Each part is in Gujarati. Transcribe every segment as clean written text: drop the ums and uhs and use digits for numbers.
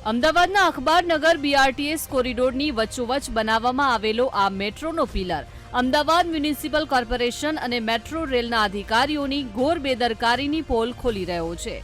અમદાવાદના અખબારનગર બીઆરટીએસ કોરિડોરની વચ્ચોવચ્ચ બનાવવામાં આવેલો આ મેટ્રોનો પિલર અમદાવાદ મ્યુનિસિપલ કોર્પોરેશન અને મેટ્રો રેલના અધિકારીઓની ઘોર બેદરકારીની પોલ ખોલી રહ્યો છે।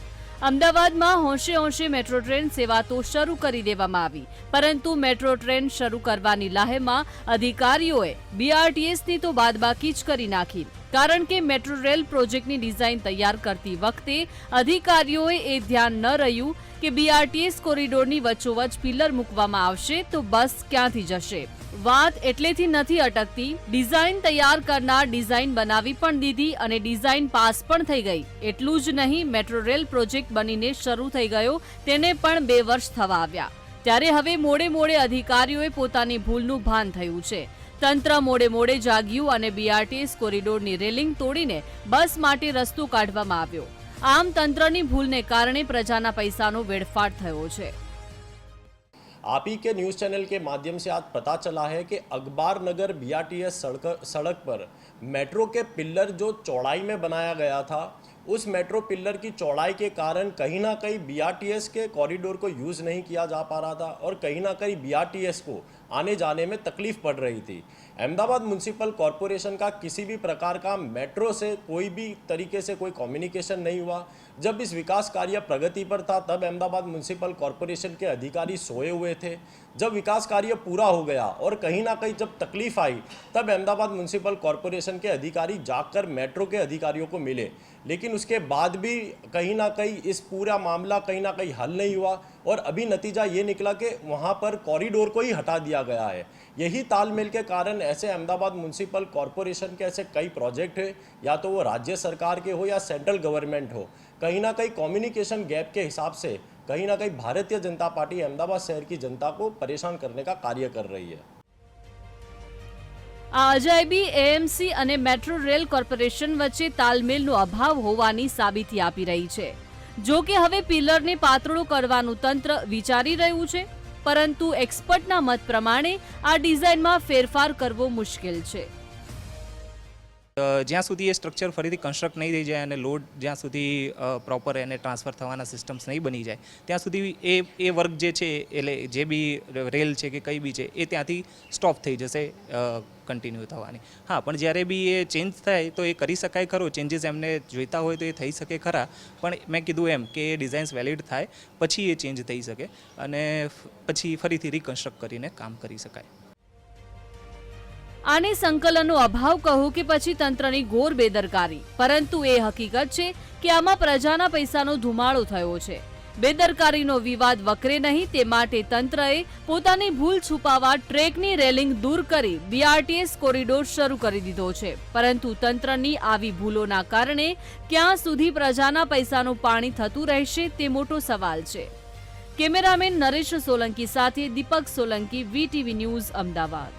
અમદાવાદમાં હોંશે મેટ્રો ટ્રેન સેવા તો શરૂ કરી દેવામાં આવી, પરંતુ મેટ્રો ટ્રેન શરૂ કરવાની લાહેમાં અધિકારીઓએ બીઆરટીએસની તો બાદબાકી જ કરી નાખી, કારણ કે મેટ્રો રેલ પ્રોજેક્ટની ડિઝાઇન તૈયાર કરતી વખતે અધિકારીઓએ એ ધ્યાન ન રહ્યું કે બીઆરટીએસ કોરિડોરની વચ્ચોવચ્ચ પિલર મૂકવામાં આવશે તો બસ ક્યાંથી જશે। વાત એટલેથી નથી અટકતી, ડિઝાઇન તૈયાર કરનાર ડિઝાઇન બનાવી પણ દીધી અને ડિઝાઇન પાસ પણ થઈ ગઈ। એટલું જ નહીં, મેટ્રો રેલ પ્રોજેક્ટ બનીને શરૂ થઈ ગયો તેને પણ 2 વર્ષ થવા આવ્યા, ત્યારે હવે મોડે અધિકારીઓએ પોતાની ભૂલનું ભાન થયું છે। તંત્ર મોડે જાગ્યું અને બીઆરટીએસ કોરિડોરની રેલિંગ તોડીને બસ માટે રસ્તો કાઢવામાં આવ્યો। આમ તંત્રની भूलने કારણે પ્રજાના પૈસાનો વેડફાટ થયો છે। आप ही के न्यूज़ चैनल के माध्यम से आज पता चला है कि अखबार नगर बीआरटीएस सड़क पर मेट्रो के पिलर जो चौड़ाई में बनाया गया था, उस मेट्रो पिलर की चौड़ाई के कारण कहीं ना कहीं बीआरटीएस के कॉरिडोर को यूज़ नहीं किया जा पा रहा था और कहीं ना कहीं बीआरटीएस को आने जाने में तकलीफ पड़ रही थी। अहमदाबाद म्यूनिसिपल कॉरपोरेशन का किसी भी प्रकार का मेट्रो से कोई भी तरीके से कोई कम्युनिकेशन नहीं हुआ। जब इस विकास कार्य प्रगति पर था तब अहमदाबाद म्यूनिसिपल कॉरपोरेशन के अधिकारी सोए हुए थे। जब विकास कार्य पूरा हो गया और कहीं ना कहीं जब तकलीफ आई तब अहमदाबाद म्यूनिसिपल कॉरपोरेशन के अधिकारी जाकर मेट्रो के अधिकारियों को मिले, लेकिन उसके बाद भी कहीं ना कहीं इस पूरा मामला कहीं ना कहीं हल नहीं हुआ और अभी नतीजा ये निकला कि वहाँ पर कॉरिडोर को ही हटा दिया गया है। यही तालमेल के कारण ऐसे अहमदाबाद म्यूनिसिपल कॉरपोरेशन के ऐसे कई प्रोजेक्ट है, या तो वो राज्य सरकार के हो या सेंट्रल गवर्नमेंट हो, कहीं ना कहीं कम्युनिकेशन गैप के हिसाब से कहीं ना कहीं भारतीय जनता पार्टी अहमदाबाद शहर की जनता को परेशान करने का कार्य कर रही है। આ અજાયબી એએમસી અને મેટ્રો રેલ કોર્પોરેશન વચ્ચે તાલમેલનો અભાવ હોવાની સાબિતી આપી રહી છે। જો કે હવે પિલરને પાતળો કરવાનું તંત્ર વિચારી રહ્યું છે, પરંતુ એક્સપર્ટના મત પ્રમાણે આ ડિઝાઇનમાં ફેરફાર કરવો મુશ્કેલ છે। જ્યાં સુધી એ સ્ટ્રક્ચર ફરીથી કન્સ્ટ્રક્ટ નહીં થઈ જાય અને લોડ જ્યાં સુધી પ્રોપર એને ટ્રાન્સફર થવાના સિસ્ટમ્સ નહીં બની જાય ત્યાં સુધી એ વર્ક જે છે એટલે જે બી રેલ છે કે કંઈ બી છે એ ત્યાંથી સ્ટોપ થઈ જશે કન્ટિન્યુ થવાની। હા, પણ જ્યારે બી એ ચેન્જ થાય તો એ કરી શકાય ખરો, ચેન્જીસ એમને જોઈતા હોય તો એ થઈ શકે ખરા, પણ મેં કીધું એમ કે એ ડિઝાઇન્સ વેલિડ થાય પછી એ ચેન્જ થઈ શકે અને પછી ફરીથી રિકન્સ્ટ્રક્ટ કરીને કામ કરી શકાય। આને સંકલનનો અભાવ કહો કે પછી તંત્રની ઘોર બેદરકારી, પરંતુ એ હકીકત છે કે આમાં પ્રજાના પૈસાનો ધુમાડો થયો છે। બેદરકારીનો વિવાદ વકરે નહીં તે માટે તંત્રએ પોતાની ભૂલ છુપાવવા ટ્રેકની રેલિંગ દૂર કરી બીઆરટીએસ કોરિડોર શરૂ કરી દીધો છે, પરંતુ તંત્રની આવી ભૂલોના કારણે ક્યાં સુધી પ્રજાના પૈસાનું પાણી થતું રહેશે તે મોટો સવાલ છે। કેમેરામેન નરેશ સોલંકી સાથે દીપક સોલંકી, વીટીવી ન્યૂઝ, અમદાવાદ।